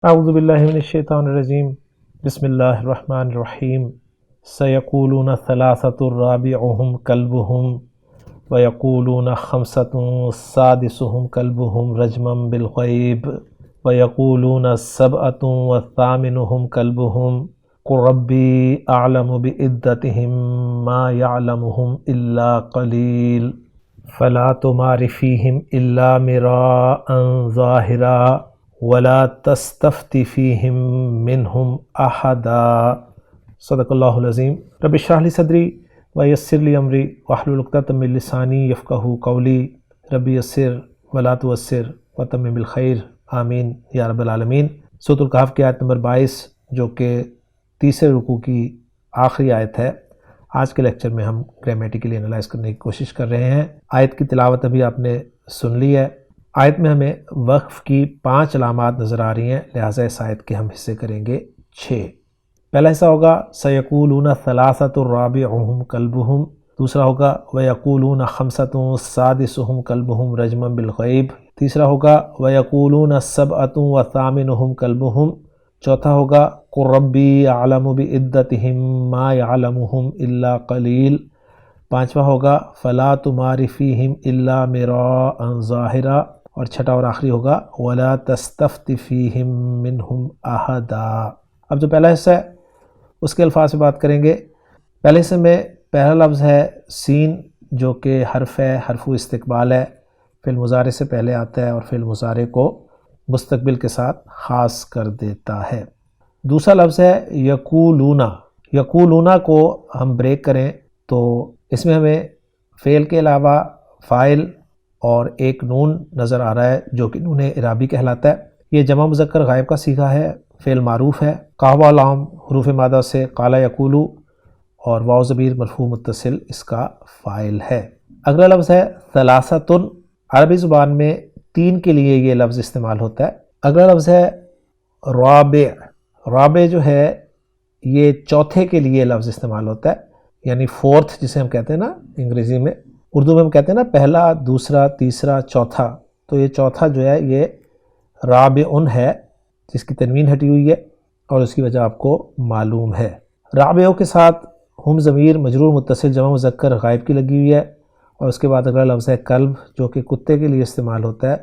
اعوذ باللہ من الشیطان الرجیم بسم اللہ الرحمن الرحیم سیقولون ثلاثۃ رابعہم کلبہم ویقولون خمسۃ سادسہم کلبہم رجما بالغیب ویقولون سبعۃ وثامنہم کلبہم قل ربی اعلم بعدتہم ما یعلمہم الا قلیل فلا تمار فیہم الا مراء ظاہرا ولا تستفت فیہم منہم احدا۔ صدق اللہ العظیم۔ رب اشرح لی صدری ویسر لی امری واحلل عقدۃ من لسانی یفقہوا قولی رب یسر ولا تعسر وتمم بالخیر آمین یا رب العالمین۔ سورۃ الکہف کی آیت نمبر 22 جو کہ تیسرے رکوع کی آخری آیت ہے، آج کے لیکچر میں ہم گرامیٹیکلی انالائز کرنے کی کوشش کر رہے ہیں۔ آیت کی تلاوت ابھی آپ نے سن لی ہے۔ آیت میں ہمیں وقف کی 5 علامات نظر آ رہی ہیں، لہٰذا اس آیت کے ہم حصے کریں گے 6۔ پہلا حصہ ہوگا سیقولون ثلاثۃ رابعہم کلبہم، دوسرا ہوگا ویقولون خمسۃ سادسہم کلبہم رجما بالغیب، تیسرا ہوگا ویقولون سبعۃ وثامنہم کلبہم، چوتھا ہوگا قل ربی اعلم بعدتہم ما یعلمہم الا قلیل، پانچواں ہوگا فلا تمار فیہم الا مراء ظاہرا، اور چھٹا اور آخری ہوگا ولا تستفت فیہم منہم احدا۔ اب جو پہلا حصہ ہے اس کے الفاظ سے بات کریں گے۔ پہلے حصے میں پہلا لفظ ہے سین جو کہ حرف ہے، حرف استقبال ہے، فعل مضارع سے پہلے آتا ہے اور فعل مضارع کو مستقبل کے ساتھ خاص کر دیتا ہے۔ دوسرا لفظ ہے یقولون۔ یقولون کو ہم بریک کریں تو اس میں ہمیں فعل کے علاوہ فاعل اور ایک نون نظر آ رہا ہے جو کہ نون اعرابی کہلاتا ہے۔ یہ جمع مذکر غائب کا صیغہ ہے، فعل معروف ہے، قاف لام حروف مادہ سے قال یقول اور واو ضمیر مرفوع متصل اس کا فاعل ہے۔ اگلا لفظ ہے ثلاثۃ، عربی زبان میں 3 کے لیے یہ لفظ استعمال ہوتا ہے۔ اگلا لفظ ہے رابع۔ رابع جو ہے یہ چوتھے کے لیے لفظ استعمال ہوتا ہے، یعنی فورتھ جسے ہم کہتے ہیں نا انگریزی میں، اردو میں ہم کہتے ہیں نا پہلا، دوسرا، تیسرا، چوتھا، تو یہ چوتھا جو ہے یہ رابعن ہے جس کی تنوین ہٹی ہوئی ہے اور اس کی وجہ آپ کو معلوم ہے۔ رابعوں کے ساتھ ہم ضمیر مجرور متصل جمع مذکر غائب کی لگی ہوئی ہے، اور اس کے بعد اگلا لفظ ہے کلب جو کہ کتے کے لیے استعمال ہوتا ہے،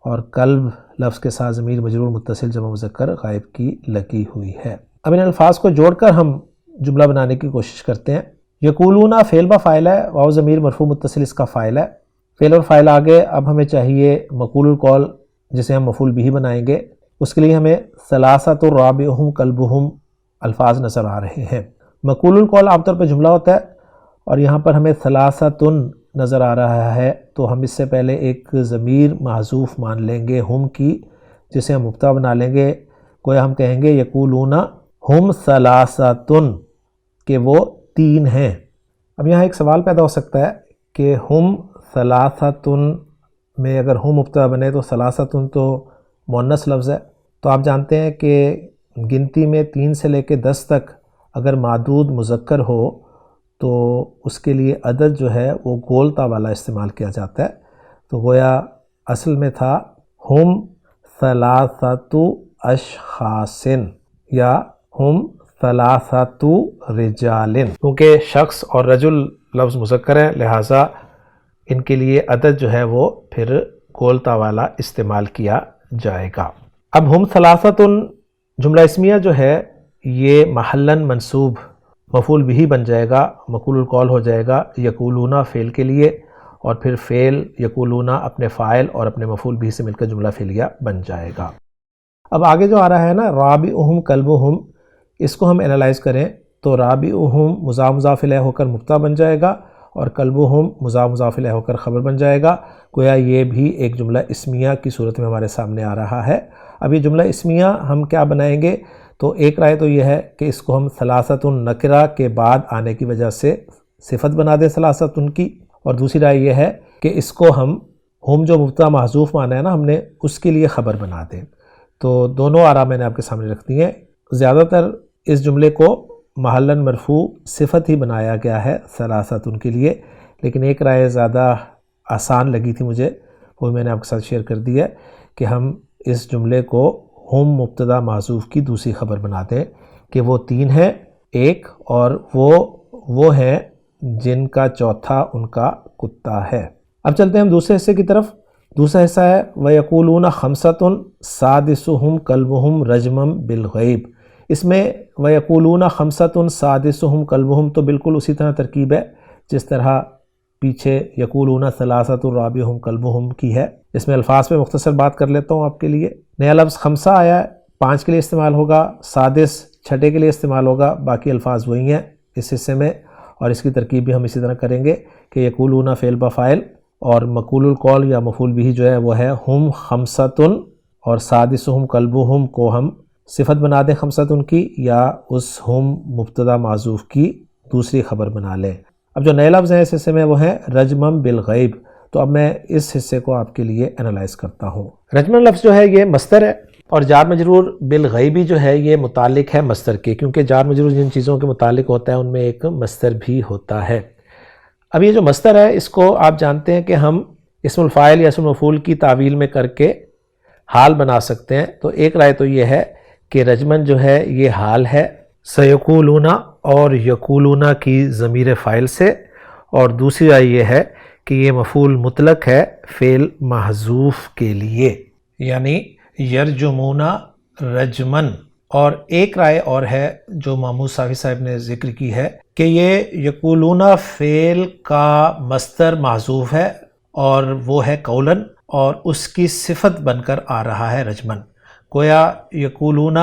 اور کلب لفظ کے ساتھ ضمیر مجرور متصل جمع مذکر غائب کی لگی ہوئی ہے۔ اب ان الفاظ کو جوڑ کر ہم جملہ بنانے کی کوشش کرتے ہیں۔ یقولون فعل با فاعل ہے، واو ضمیر مرفوع متصل اس کا فاعل ہے، فعل اور فاعل آگے۔ اب ہمیں چاہیے مقول القول جسے ہم مفعول بھی بنائیں گے، اس کے لیے ہمیں ثلاثۃ رابعہم کلبہم الفاظ نظر آ رہے ہیں۔ مقول القول عام طور پہ جملہ ہوتا ہے اور یہاں پر ہمیں ثلاثۃ نظر آ رہا ہے، تو ہم اس سے پہلے ایک ضمیر محذوف مان لیں گے ہم کی، جسے ہم مبتدا بنا لیں گے، گویا ہم کہیں گے یقولون ہم ثلاثۃ، کہ وہ 3 ہیں۔ اب یہاں ایک سوال پیدا ہو سکتا ہے کہ ہم ثلاثۃ میں اگر ہم مبتدا بنے تو ثلاثۃ تو مؤنث لفظ ہے، تو آپ جانتے ہیں کہ گنتی میں 3 سے لے کے 10 تک اگر معدود مذکر ہو تو اس کے لیے عدد جو ہے وہ گولتا والا استعمال کیا جاتا ہے، تو گویا اصل میں تھا ہم ثلاثۃ اشخاص یا ہم ثلاثۃ رجال، کیونکہ شخص اور رجل لفظ مذکر ہے لہٰذا ان کے لیے عدد جو ہے وہ پھر گولتا والا استعمال کیا جائے گا۔ اب ہم ثلاثۃ جملہ اسمیہ جو ہے یہ محلاً منصوب مفعول بھی بن جائے گا، مقول القول ہو جائے گا یقولون فعل کے لیے، اور پھر فعل یقولون اپنے فاعل اور اپنے مفعول بھی سے مل کر جملہ فعلیہ بن جائے گا۔ اب آگے جو آ رہا ہے نا رابعہم کلبہم، اس کو ہم انالائز کریں تو رابعہم مضاف مضاف الیہ ہو کر مبتدا بن جائے گا اور کلبہم مضاف مضاف الیہ ہو کر خبر بن جائے گا، گویا یہ بھی ایک جملہ اسمیہ کی صورت میں ہمارے سامنے آ رہا ہے۔ اب یہ جملہ اسمیہ ہم کیا بنائیں گے؟ تو ایک رائے تو یہ ہے کہ اس کو ہم ثلاثۃ نکرہ کے بعد آنے کی وجہ سے صفت بنا دیں ثلاثۃ کی، اور دوسری رائے یہ ہے کہ اس کو ہم جو مبتدا محذوف مانا ہے نا ہم نے، اس کے لیے خبر بنا دیں۔ تو دونوں آراء میں نے آپ کے سامنے رکھ دی ہیں۔ زیادہ تر اس جملے کو محلاً مرفوع صفت ہی بنایا گیا ہے ثلاثۃ کے لیے، لیکن ایک رائے زیادہ آسان لگی تھی مجھے، وہ میں نے آپ کے ساتھ شیئر کر دی ہے کہ ہم اس جملے کو ہم مبتدا معذوف کی دوسری خبر بنا دیں کہ وہ 3 ہیں، ایک اور وہ ہیں جن کا چوتھا ان کا کتا ہے۔ اب چلتے ہیں ہم دوسرے حصے کی طرف۔ دوسرا حصہ ہے وَيَقُولُونَ خَمْسَةٌ سَادِسُهُمْ كَلْبُهُمْ رَجْمًا بِالْغَيْبِ، اس میں وَيَقُولُونَ خَمْسَةٌ سَادِسُهُمْ كَلْبُهُمْ تو بالکل اسی طرح ترکیب ہے جس طرح پیچھے یقولون ثلاثۃ رابعہم کلبہم کی ہے۔ اس میں الفاظ پہ مختصر بات کر لیتا ہوں آپ کے لیے۔ نیا لفظ خمسہ آیا ہے، 5 کے لیے استعمال ہوگا، سادس چھٹے کے لیے استعمال ہوگا، باقی الفاظ وہی ہیں اس حصے میں، اور اس کی ترکیب بھی ہم اسی طرح کریں گے کہ یقولون فعل بفاعل اور مقول القول یا مفعول بھی جو ہے وہ ہے ہم خمسۃن، اور سادسہم کلبہم کو ہم صفت بنا دیں خمسۃن کی، یا اس ہم مبتدا معذوف کی دوسری خبر بنا لیں۔ اب جو نئے لفظ ہیں اس حصے میں وہ ہیں رجمم بالغیب، تو اب میں اس حصے کو آپ کے لیے انالائز کرتا ہوں۔ رجمم لفظ جو ہے یہ مصدر ہے، اور جار مجرور بالغیبی جو ہے یہ متعلق ہے مصدر کے، کیونکہ جار مجرور جن چیزوں کے متعلق ہوتا ہے ان میں ایک مصدر بھی ہوتا ہے۔ اب یہ جو مصدر ہے اس کو آپ جانتے ہیں کہ ہم اسم الفاعل یا اسم مفعول کی تعویل میں کر کے حال بنا سکتے ہیں۔ تو ایک رائے تو یہ ہے کہ رجمن جو ہے یہ حال ہے سیقولون اور یقولون کی ضمیر فاعل سے، اور دوسری رائے یہ ہے کہ یہ مفعول مطلق ہے فعل محذوف کے لیے، یعنی یرجمون رجمن۔ اور ایک رائے اور ہے جو محمود صافی صاحب نے ذکر کی ہے کہ یہ یقولون فعل کا مصدر محذوف ہے اور وہ ہے قولن، اور اس کی صفت بن کر آ رہا ہے رجمن۔ گویا یقولون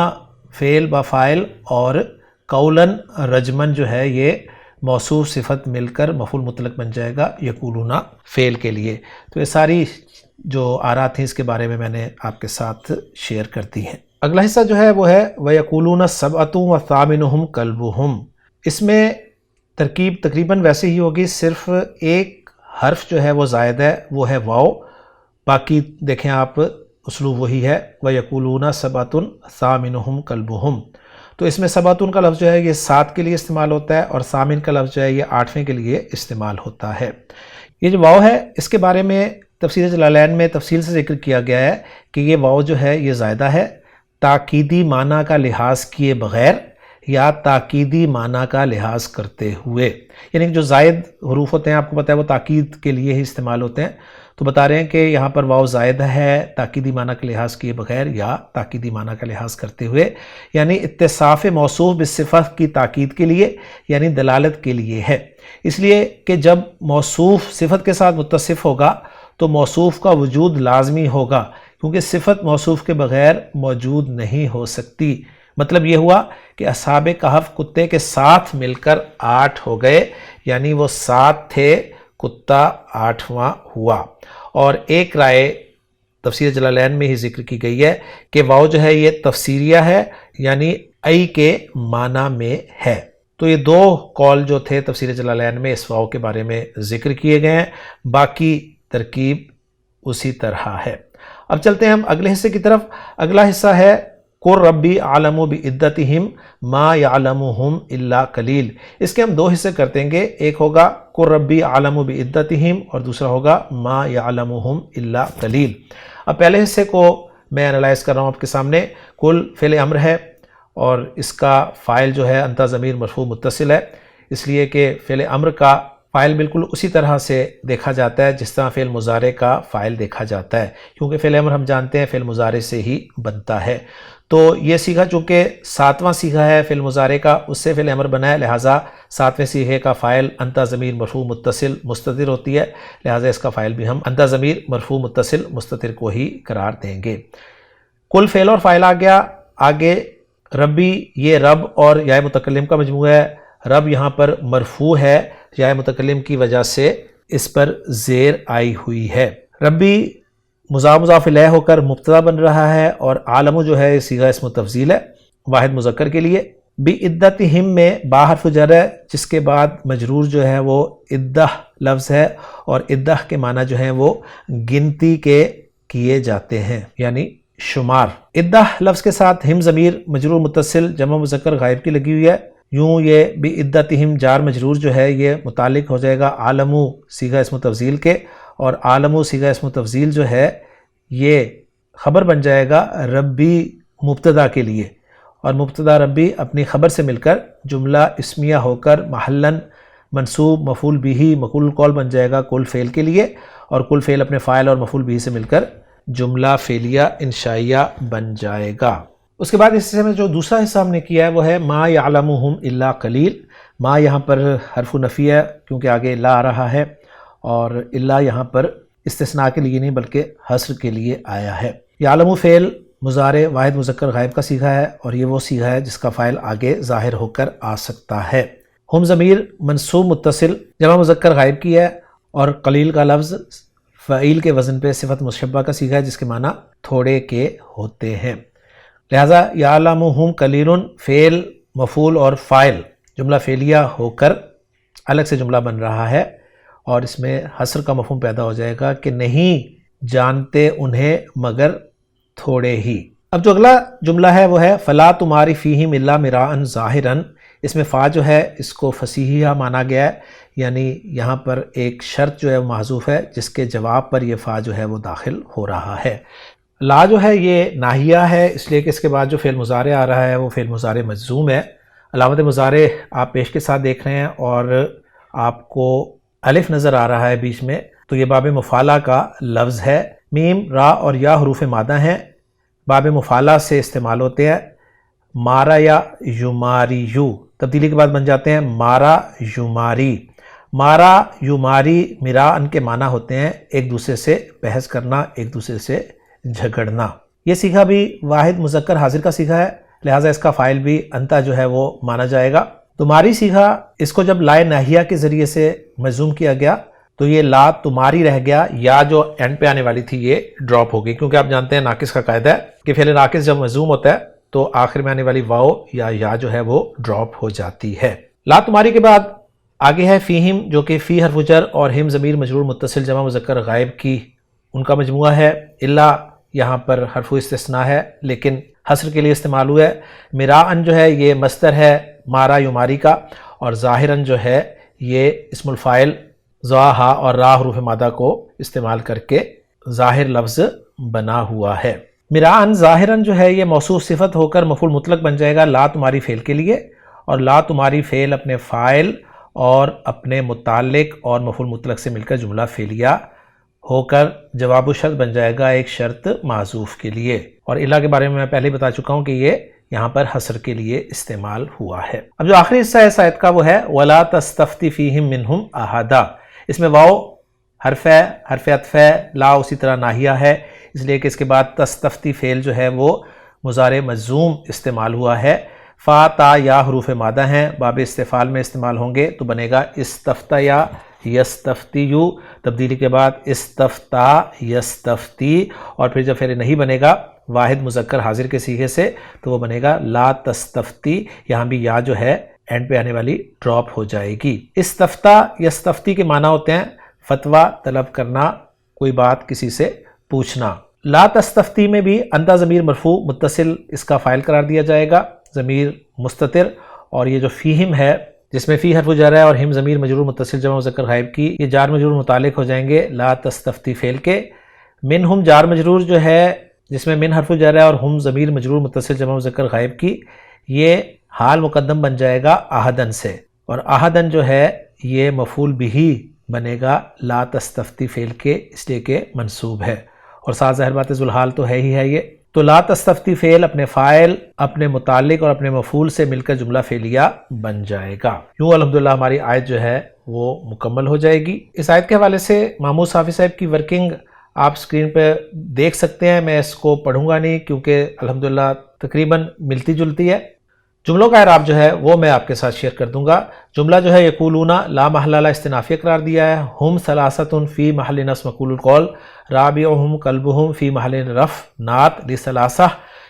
فعل بفاعل اور قولن رجمن جو ہے یہ موصوف صفت مل کر مفعول مطلق بن جائے گا یقولون فعل کے لیے۔ تو یہ ساری جو آراء تھیں اس کے بارے میں نے آپ کے ساتھ شیئر کر دی ہیں۔ اگلا حصہ جو ہے وہ ہے وَيَقُولُونَ سَبْعَةٌ وَثَامِنُهُمْ كَلْبُهُمْ، اس میں ترکیب تقریباً ویسے ہی ہوگی، صرف ایک حرف جو ہے وہ زائد ہے، وہ ہے واو، باقی دیکھیں آپ اسلوب وہی ہے وَيَقُولُونَ سَبْعَةٌ ثَامِنُهُمْ كَلْبُهُمْ۔ تو اس میں سبعتن کا لفظ جو ہے یہ 7 کے لیے استعمال ہوتا ہے، اور ثامن کا لفظ جو ہے یہ 8ویں کے لیے استعمال ہوتا ہے۔ یہ جو واو ہے اس کے بارے میں تفسیر جلالین میں تفصیل سے ذکر کیا گیا ہے کہ یہ واو جو ہے یہ زائدہ ہے تاکیدی معنی کا لحاظ کیے بغیر یا تاکیدی معنی کا لحاظ کرتے ہوئے، یعنی جو زائد حروف ہوتے ہیں آپ کو پتہ ہے وہ تاکید کے لیے ہی استعمال ہوتے ہیں، تو بتا رہے ہیں کہ یہاں پر واو زائد ہے تاکیدی معنی کا لحاظ کیے بغیر یا تاکیدی معنی کا لحاظ کرتے ہوئے، یعنی اتصاف موصوف بالصفت کی تاکید کے لیے، یعنی دلالت کے لیے ہے۔ اس لیے کہ جب موصوف صفت کے ساتھ متصف ہوگا تو موصوف کا وجود لازمی ہوگا، کیونکہ صفت موصوف کے بغیر موجود نہیں ہو سکتی۔ مطلب یہ ہوا کہ اصحاب کہف کتے کے ساتھ مل کر 8 ہو گئے، یعنی وہ 7 تھے، کتا 8واں ہوا۔ اور ایک رائے تفسیر جلالین میں ہی ذکر کی گئی ہے کہ واو جو ہے یہ تفسیریہ ہے، یعنی ای کے معنی میں ہے۔ تو یہ 2 قول جو تھے تفسیر جلالین میں اس واو کے بارے میں ذکر کیے گئے ہیں، باقی ترکیب اسی طرح ہے۔ اب چلتے ہیں ہم اگلے حصے کی طرف۔ اگلا حصہ ہے قُلْ رَبِّ أَعْلَمُ بِعِدَّتِهِمْ مَا يَعْلَمُهُمْ إِلَّا قَلِيلٌ، اس کے ہم 2 حصے کر دیں گے، ایک ہوگا قُلْ رَبِّ أَعْلَمُ بِعِدَّتِهِمْ اور دوسرا ہوگا مَا يَعْلَمُهُمْ إِلَّا قَلِيلٌ۔ اب پہلے حصے کو میں انالائز کر رہا ہوں آپ کے سامنے۔ قُلْ فعل امر ہے اور اس کا فاعل جو ہے انت ضمیر مرفوع متصل ہے، اس لیے کہ فعل امر کا فاعل بالکل اسی طرح سے دیکھا جاتا ہے جس طرح فعل مضارع کا فاعل دیکھا جاتا ہے، کیونکہ فعل امر ہم جانتے ہیں فعل مضارع سے ہی بنتا ہے۔ تو یہ صیغہ چونکہ 7واں صیغہ ہے فعل مضارع کا، اس سے فعل امر بنا ہے، لہٰذا 7ویں صیغے کا فاعل انت ضمیر مرفوع متصل مستتر ہوتی ہے، لہٰذا اس کا فاعل بھی ہم انت ضمیر مرفوع متصل مستتر کو ہی قرار دیں گے۔ کل فعل اور فاعل آ گیا، آگے ربی، یہ رب اور یا متکلم کا مجموعہ ہے۔ رب یہاں پر مرفوع ہے، یا متکلم کی وجہ سے اس پر زیر آئی ہوئی ہے۔ ربی مضاف مضاف الیہ ہو کر مبتدا بن رہا ہے، اور عالم جو ہے صیغہ اسم تفضیل ہے واحد مذکر کے لیے۔ بعدتہم میں با حرف جر ہے، جس کے بعد مجرور جو ہے وہ عدہ لفظ ہے، اور عدہ کے معنی جو ہیں وہ گنتی کے کیے جاتے ہیں، یعنی شمار۔ عدہ لفظ کے ساتھ ہم ضمیر مجرور متصل جمع مذکر غائب کی لگی ہوئی ہے، یوں یہ بعدتہم جار مجرور جو ہے یہ متعلق ہو جائے گا عالمو صیغہ اسم تفضیل کے، اور عالمو صیغہ اسم تفضیل جو ہے یہ خبر بن جائے گا ربی مبتدا کے لیے، اور مبتدا ربی اپنی خبر سے مل کر جملہ اسمیہ ہو کر محلاً منصوب مفعول بھی مقول قول بن جائے گا کل فعل کے لیے، اور کل فعل اپنے فاعل اور مفعول بھی سے مل کر جملہ فعلیہ انشائیہ بن جائے گا۔ اس کے بعد اس حصے میں جو دوسرا حصہ ہم نے کیا ہے وہ ہے ما یعلمہم الا قلیل۔ ما یہاں پر حرف نفی ہے کیونکہ آگے لا آ رہا ہے، اور الا یہاں پر استثناء کے لیے نہیں بلکہ حصر کے لیے آیا ہے۔ یعلم فعل مضارع واحد مذکر غائب کا صیغہ ہے، اور یہ وہ صیغہ ہے جس کا فاعل آگے ظاہر ہو کر آ سکتا ہے۔ ہم ضمیر منصوب متصل جمع مذکر غائب کی ہے، اور قلیل کا لفظ فعیل کے وزن پہ صفت مشبہ کا صیغہ ہے جس کے معنی تھوڑے کے ہوتے ہیں۔ لہٰذا یعلمہم قلیل فعل مفعول اور فاعل جملہ فعلیہ ہو کر الگ سے جملہ بن رہا ہے، اور اس میں حصر کا مفہوم پیدا ہو جائے گا کہ نہیں جانتے انہیں مگر تھوڑے ہی۔ اب جو اگلا جملہ ہے وہ ہے فلا تماری فیہم الا مراء ظاہرا۔ اس میں فا جو ہے اس کو فصیحہ مانا گیا ہے، یعنی یہاں پر ایک شرط جو ہے وہ محذوف ہے جس کے جواب پر یہ فا جو ہے وہ داخل ہو رہا ہے۔ لا جو ہے یہ ناہیہ ہے، اس لیے کہ اس کے بعد جو فعل مضارع آ رہا ہے وہ فعل مضارع مجزوم ہے۔ علامت مضارع آپ پیش کے ساتھ دیکھ رہے ہیں اور آپ کو الف نظر آ رہا ہے بیچ میں، تو یہ باب مفعلہ کا لفظ ہے۔ میم را اور یا حروف مادہ ہیں، باب مفعلہ سے استعمال ہوتے ہیں۔ مارا یا یماری یو تبدیلی کے بعد بن جاتے ہیں مارا یماری۔ مارا یماری مراءن کے معنی ہوتے ہیں ایک دوسرے سے بحث کرنا، ایک دوسرے سے جھگڑنا۔ یہ صیغہ بھی واحد مذکر حاضر کا صیغہ ہے، لہٰذا اس کا فاعل بھی انتا جو ہے وہ مانا جائے گا۔ تمہاری صیغہ اس کو جب لائے ناہیہ کے ذریعے سے مجزوم کیا گیا تو یہ لا تمہاری رہ گیا، یا جو اینڈ پہ آنے والی تھی یہ ڈراپ ہو گئی، کیونکہ آپ جانتے ہیں ناقص کا قاعدہ ہے کہ فعل ناقص جب مجزوم ہوتا ہے تو آخر میں آنے والی واو یا جو ہے وہ ڈراپ ہو جاتی ہے۔ لا تمہاری کے بعد آگے ہے فیہم، جو کہ فی حرف جر اور ہم ضمیر مجرور متصل جمع مذکر غائب کی ان کا مجموعہ ہے۔ الا یہاں پر حرف استثناء ہے لیکن حصر کے لیے استعمال ہوا ہے۔ مراءن جو ہے یہ مصدر ہے مارا یماری کا، اور ظاہراً جو ہے یہ اسم الفاعل ذا ہا اور را حروف مادہ کو استعمال کر کے ظاہر لفظ بنا ہوا ہے۔ مراءن ظاہراً جو ہے یہ موصوف صفت ہو کر مفعول مطلق بن جائے گا لا تمہاری فعل کے لیے، اور لا تمہاری فعل اپنے فاعل اور اپنے متعلق اور مفعول مطلق سے مل کر جملہ فعلیہ ہو کر جواب الشرط بن جائے گا ایک شرط معذوف کے لیے۔ اور الا کے بارے میں پہلے بتا چکا ہوں کہ یہ یہاں پر حصر کے لیے استعمال ہوا ہے۔ اب جو آخری حصہ ہے اس آیت کا وہ ہے وَلَا تَسْتَفْتِ فِيهِمْ مِنْهُمْ أَحَدًا۔ اس میں واو حرف عطف ہے، لا اسی طرح ناہیہ ہے، اس لیے کہ اس کے بعد تستفتی فعل جو ہے وہ مضارع مجزوم استعمال ہوا ہے۔ فا تا یا حروف مادہ ہیں، باب استفعال میں استعمال ہوں گے تو بنے گا استفتا یا یستفتیو، تبدیلی کے بعد استفتا یستفتی، اور پھر جب فعل نہیں بنے گا واحد مذکر حاضر کے صیغے سے تو وہ بنے گا لا تستفتی، یہاں بھی یا جو ہے اینڈ پہ آنے والی ڈراپ ہو جائے گی۔ استفتا یستفتی کے معنی ہوتے ہیں فتویٰ طلب کرنا، کوئی بات کسی سے پوچھنا۔ لا تستفتی میں بھی انتا ضمیر مرفوع متصل اس کا فاعل قرار دیا جائے گا، ضمیر مستتر، اور یہ جو فیہم ہے جس میں فی حرف جر ہے اور ہم ضمیر مجرور متصل جمع مذکر غائب کی، یہ جار مجرور متعلق ہو جائیں گے لا تستفتی فعل کے۔ منہم جار مجرور جو ہے جس میں من حرف جر ہے اور ہم ضمیر مجرور متصل جمع مذکر غائب کی، یہ حال مقدم بن جائے گا احدن سے، اور احدن جو ہے یہ مفعول بھی بنے گا لا تستفتی فعل کے، اس لیے کہ منصوب ہے، اور ساتھ ظاہر بات ذوالحال تو ہے ہی ہے یہ۔ تو لا تستفتی فعل اپنے فاعل، اپنے متعلق اور اپنے مفعول سے مل کر جملہ فعلیہ بن جائے گا۔ یوں الحمدللہ ہماری آیت جو ہے وہ مکمل ہو جائے گی۔ اس آیت کے حوالے سے محمود صافی صاحب کی ورکنگ آپ سکرین پہ دیکھ سکتے ہیں، میں اس کو پڑھوں گا نہیں کیونکہ الحمدللہ تقریباً ملتی جلتی ہے۔ جملوں کا اعراب جو ہے وہ میں آپ کے ساتھ شیئر کر دوں گا۔ جملہ جو ہے یقولون لا محل لا استنافیہ قرار دیا ہے، ہم ثلاثۃ فی محل نصب مقول القول، رابعہم کلبہم فی محل رفع نعت لثلاثہ۔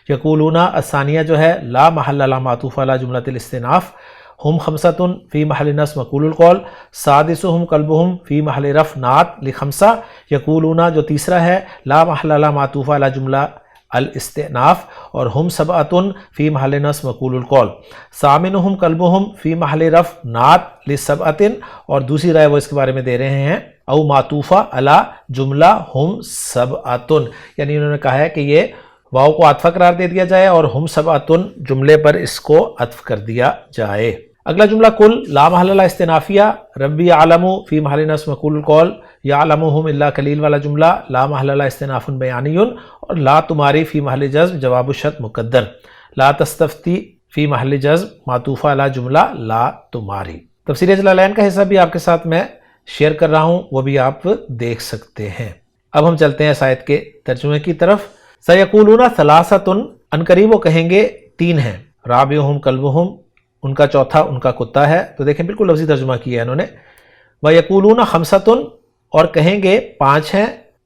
یقولون الثانیہ جو ہے لا محل لا معطوف علی جملۃ الاستئناف، ہم خمسۃ فی محل نصب مقول القول، سادسہم کلبہم فی محل رفع نعت لخمسہ۔ یقولون جو تیسرا ہے لا محل لا معطوف علی جملہ الاستئناف، اور ہم سبعۃ فی محل نصب مقول القول، ثامنہم کلبہم فی محل رفع نعت لسبعۃ، اور دوسری رائے وہ اس کے بارے میں دے رہے ہیں او معطوفہ علی جملہ ہم سبعۃ، یعنی انہوں نے کہا ہے کہ یہ واو کو عطف قرار دے دیا جائے اور ہم سبعتن جملے پر اس کو عطف کر دیا جائے۔ اگلا جملہ کل لا محل لا استنافیہ، ربی یعلم فی محل نصب مفعول القول، یعلمہم الا قلیل والا جملہ لا محل لا استناف بیانی، اور لا تمہاری فی محل جزم جواب الشرط مقدر، لا تستفتی فی محل جزم معطوفہ علی جملہ لا تمہاری۔ تفسیر جلالین کا حصہ بھی آپ کے ساتھ میں شیئر کر رہا ہوں، وہ بھی آپ دیکھ سکتے ہیں۔ اب ہم چلتے ہیں اس آیت کے ترجمے کی طرف۔ سیقولون ثلاثۃ، عنقریب وہ کہیں گے تین ہیں، رابعہم کلبہم، ان کا چوتھا ان کا کتا ہے۔ تو دیکھیں بالکل لفظی ترجمہ کیا ہے انہوں نے۔ وَيَقُولُونَ خَمْسَةٌ، اور کہیں گے پانچ ہیں،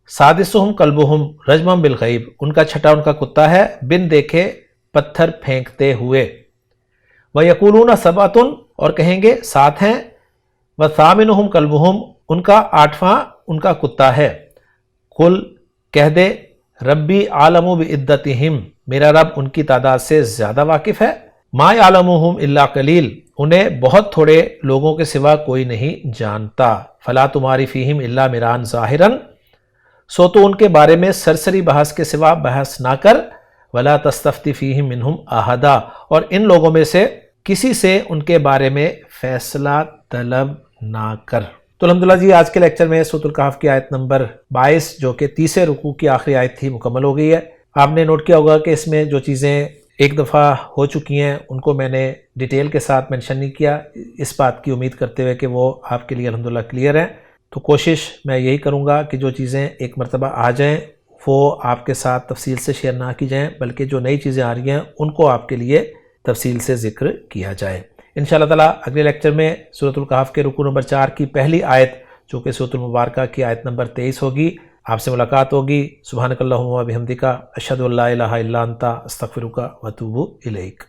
سادسہم کلبہم رجمًا بالغیب، ان کا چھٹا ان کا کتا ہے بن دیکھے پتھر پھینکتے ہوئے۔ وَيَقُولُونَ سَبْعَةٌ، اور کہیں گے سات ہیں، وَثَامِنُهُمْ کلبہم، ان کا آٹھواں ان کا کتا ہے۔ قل کہہ دے، ربی عالم بعدتہم، میرا رب ان کی تعداد سے زیادہ واقف ہے۔ ما یعلمہم الا قلیل، انہیں بہت تھوڑے لوگوں کے سوا کوئی نہیں جانتا۔ فلا تماری فیہم الا مران ظاہرن، سو تو ان کے بارے میں سرسری بحث کے سوا بحث نہ کر، ولا تستفتی فیہم منہم احدا، اور ان لوگوں میں سے کسی سے ان کے بارے میں فیصلہ طلب نہ کر۔ تو الحمدللہ جی آج کے لیکچر میں سورۃ الکہف کی آیت نمبر 22 جو کہ تیسرے رکوع کی آخری آیت تھی مکمل ہو گئی ہے۔ آپ نے نوٹ کیا ہوگا کہ اس میں جو چیزیں ایک دفعہ ہو چکی ہیں ان کو میں نے ڈیٹیل کے ساتھ مینشن نہیں کیا، اس بات کی امید کرتے ہوئے کہ وہ آپ کے لیے الحمدللہ کلیئر ہیں۔ تو کوشش میں یہی کروں گا کہ جو چیزیں ایک مرتبہ آ جائیں وہ آپ کے ساتھ تفصیل سے شیئر نہ کی جائیں، بلکہ جو نئی چیزیں آ رہی ہیں ان کو آپ کے لیے تفصیل سے ذکر کیا جائے۔ انشاءاللہ تعالیٰ اگلے لیکچر میں سورۃ الکہف کے رکوع نمبر 4 کی پہلی آیت جو کہ سورۃ المبارکہ کی آیت نمبر 23 ہوگی، آپ سے ملاقات ہوگی۔ سبحانک اللہم و بحمدک، اشہد ان لا الہ الا انت، استغفرک و اتوب الیک۔